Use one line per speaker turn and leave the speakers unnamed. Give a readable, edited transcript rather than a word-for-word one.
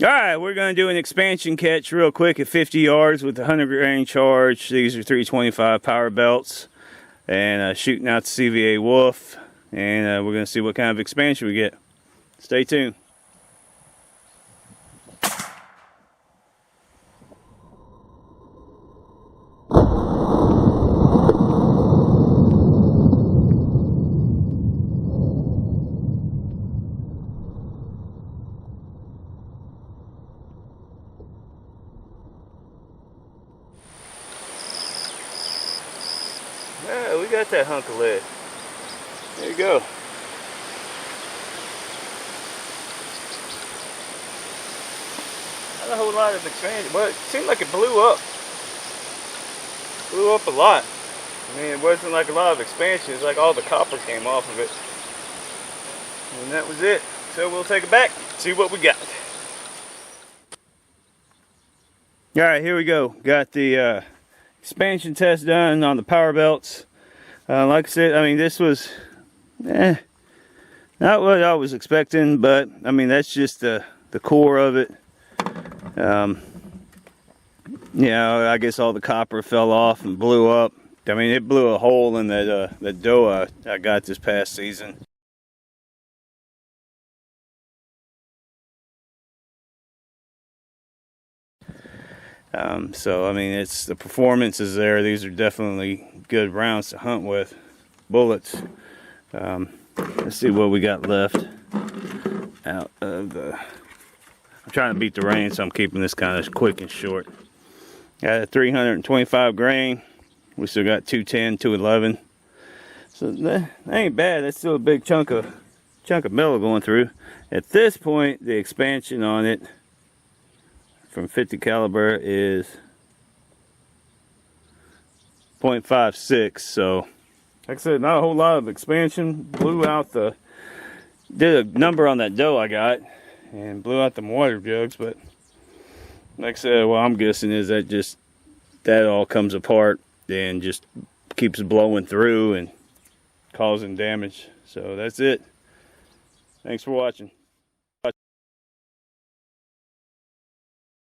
Alright, we're going to do an expansion catch real quick at 50 yards with the 100 grain charge. These are 325 Powerbelts. And shooting out the CVA Wolf. And we're going to see what kind of expansion we get. Stay tuned. Yeah, we got that hunk of lead. There you go. Not a whole lot of expansion. Well, it seemed like it blew up. Blew up a lot. I mean, it wasn't like a lot of expansion. It's like all the copper came off of it. And that was it. So we'll take it back, see what we got. Alright, here we go. Got the expansion test done on the Powerbelts. Like I said, I mean, this was not what I was expecting, but I mean, that's just the core of it. You know, I guess all the copper fell off and blew up. I mean, it blew a hole in that doe I got this past season. So I mean, it's the performance is there. These are definitely good rounds to hunt with. Bullets. Let's see what we got left out of the. I'm trying to beat the rain, so I'm keeping this kind of quick and short. Got a 325 grain. We still got 210, 211. So that ain't bad. That's still a big chunk of metal going through. At this point, the expansion on it from 50 caliber is 0.56. So, like I said, not a whole lot of expansion. Blew out did a number on that doe I got and blew out the water jugs. But like I said, what I'm guessing is that all comes apart and just keeps blowing through and causing damage. So that's it. Thanks for watching.